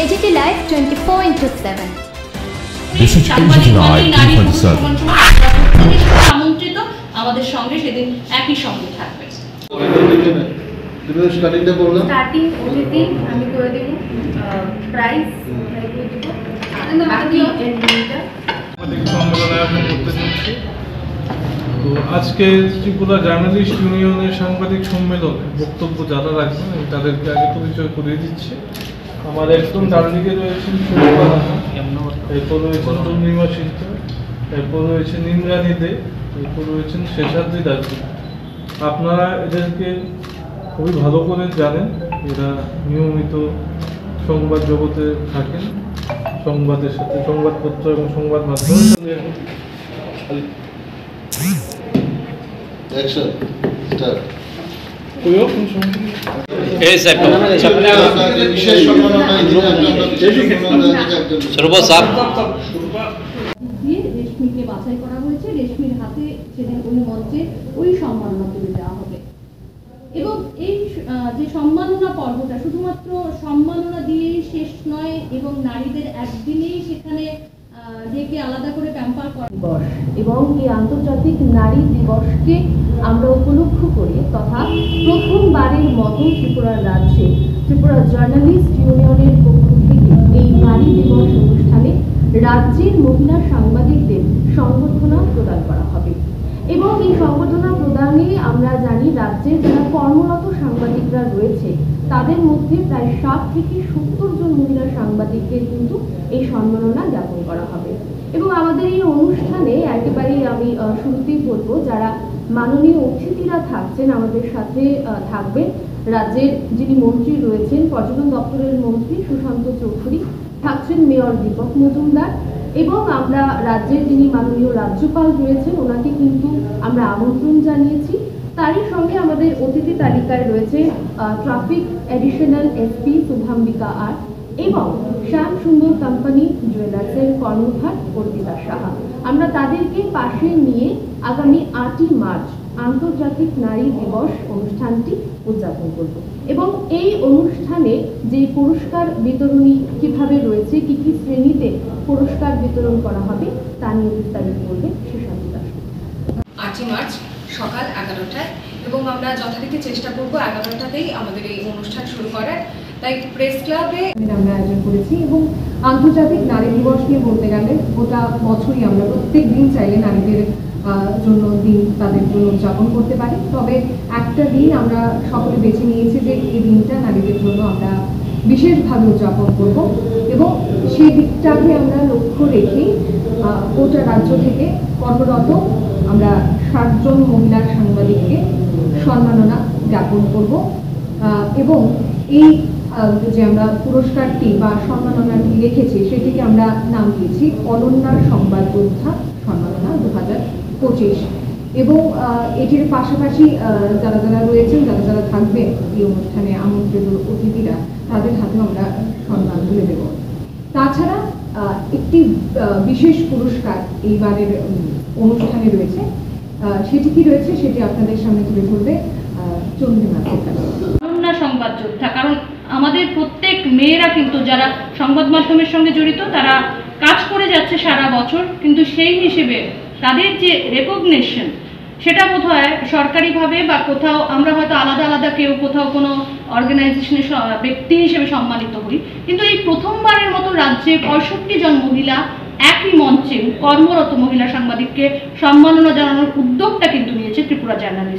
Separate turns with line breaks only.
AGT Live 24/7.
This is AGT Live 24/7.
আমন্ত্রিত আমাদের সঙ্গে সেদিন একই সঙ্গে থাকবে।
স্টার্টিং OGT আমি করে দেব, প্রাইস আমি করে দেব, বাকি এন্ডিংটা
আমাদের সম্মেলন আয়োজন করতে যাচ্ছি। তো আজকে ত্রিপুরা জার্নালিস্ট ইউনিয়নের সাংবাদিক সম্মেলনে বক্তব্য যারা রাখবেন আমি তাদেরকে আগে পরিচয় করিয়ে দিচ্ছি। আমার একদম ডান দিকে রয়েছেন সুরক্ষা, এরপর রয়েছেন চন্দ্রিমা সিদ্ধ, এরপর রয়েছে নিমরানী দে, এরপর রয়েছেন শেষাদ্রি দাসগুপ্ত। আপনারা এদেরকে খুবই ভালো করে জানেন, এরা নিয়মিত সংবাদ জগতে থাকেন, সংবাদের সাথে সংবাদপত্র এবং সংবাদ মাধ্যমের সাথে।
রেশমিকে বাছাই করা হয়েছে, রেশমির হাতে সেদিন ওই মঞ্চে ওই সম্মাননা তুলে দেওয়া হবে। এবং এই যে সম্মাননা পর্বটা শুধুমাত্র সম্মাননা দিয়েই শেষ নয়, এবং নারীদের একদিনেই সেখানে ডেকে আলাদা করে প্যাম্পার করা
দিবস এবং এই আন্তর্জাতিক নারী দিবসকে আমরা উপলক্ষ করে তথা প্রথমবারের মতো ত্রিপুরা রাজ্যে ত্রিপুরা জার্নালিস্ট ইউনিয়নের পক্ষ থেকে এই নারী দিবস অনুষ্ঠানে রাজ্যের মহিলা সাংবাদিকদের সংবর্ধনা প্রদান করা হবে। এবং এই সংবর্ধনা প্রদানে আমরা জানি রাজ্যের যারা কর্মরত সাংবাদিকরা রয়েছে তাদের মধ্যে প্রায় 60 থেকে 70 জন মহিলা সাংবাদিককে কিন্তু এই সম্মাননা জ্ঞাপন করা হবে। এবং আমাদের এই অনুষ্ঠানে একেবারেই আমি শুরুতেই বলবো, যারা মাননীয় অতিথিরা থাকছেন আমাদের সাথে থাকবেন রাজ্যের যিনি মন্ত্রী রয়েছেন, পর্যটন দপ্তরের মন্ত্রী সুশান্ত চৌধুরী, থাকছেন মেয়র দীপক মজুমদার, এবং আমরা রাজ্যের যিনি মাননীয় রাজ্যপাল রয়েছেন ওনাকে কিন্তু আমরা আমন্ত্রণ জানিয়েছি। তারই সঙ্গে আমাদের অতিথি তালিকায় রয়েছে ট্রাফিক অ্যাডিশনাল SP শুভাম্বিকা আর এবং শ্যাম সুন্দর কোম্পানি জুয়েলার্সের কর্ণধার অর্পিতা সাহা। আমরা তাদেরকে পাশে নিয়ে আগামী 8ই মার্চ আন্তর্জাতিক নারী দিবস অনুষ্ঠানটি উদযাপন করব। এবং এই অনুষ্ঠানে যে পুরস্কার বিতরণী কিভাবে রয়েছে, কি কি শ্রেণীতে পুরস্কার বিতরণ করা হবে তা নিয়ে বিস্তারিত বলবে শেষাদ্রি দাস।
8ই মার্চ সকাল 11টায়, এবং আমরা যথারীতি চেষ্টা করব 11টাতেই আমাদের এই অনুষ্ঠান শুরু করার। তাই প্রেস ক্লাবে
আমরা আয়োজন করেছি। এবং আন্তর্জাতিক নারী দিবস নিয়ে বলতে গেলে গোটা বছরই আমরা প্রত্যেক দিন চাইলে নারীদের জন্য দিন তাদের জন্য উদযাপন করতে পারি, তবে একটা দিন আমরা সকলে বেছে নিয়েছি যে এই দিনটা নারীদের জন্য আমরা বিশেষভাবে উদযাপন করব। এবং সেই দিকটাকে আমরা লক্ষ্য রেখেই গোটা রাজ্য থেকে কর্মরত আমরা 60 জন মহিলা সাংবাদিককে সম্মাননা জ্ঞাপন করব। এবং এই যে আমরা পুরস্কারটি বা সম্মাননাটি রেখেছি সেটিকে আমরা নাম দিয়েছি অনন্যার সংবাদ যোদ্ধা সম্মাননা 2025। এবং এটির পাশাপাশি যারা যারা রয়েছেন, যারা যারা থাকবেন এই অনুষ্ঠানে আমন্ত্রিত অতিথিরা, তাদের হাতেও আমরা সম্মান তুলে দেব। তাছাড়া একটি বিশেষ পুরস্কার এইবারের অনুষ্ঠানে রয়েছে, সেটি কি রয়েছে সেটি আপনাদের সামনে তুলে ধরবে চন্দ্রিমা সিদ্ধ।
সংবাদ যোদ্ধা, কারণ আমাদের প্রত্যেক মেয়েরা কিন্তু যারা সংবাদ মাধ্যমের সঙ্গে জড়িত তারা কাজ করে যাচ্ছে সারা বছর, কিন্তু সেই হিসেবে তাদের যে রেকগনিশন সেটা বোধহয় সরকারিভাবে বা কোথাও আমরা হয়তো আলাদা আলাদা কেউ কোথাও কোনো অর্গানাইজেশনের ব্যক্তি হিসেবে সম্মানিত হই, কিন্তু এই প্রথমবারের মতো রাজ্যে 65 জন মহিলা একই মঞ্চে কর্মরত মহিলা সাংবাদিককে সম্মাননা জানানোর উদ্যোগটা কিন্তু নিয়েছে ত্রিপুরা জার্নালিস্ট।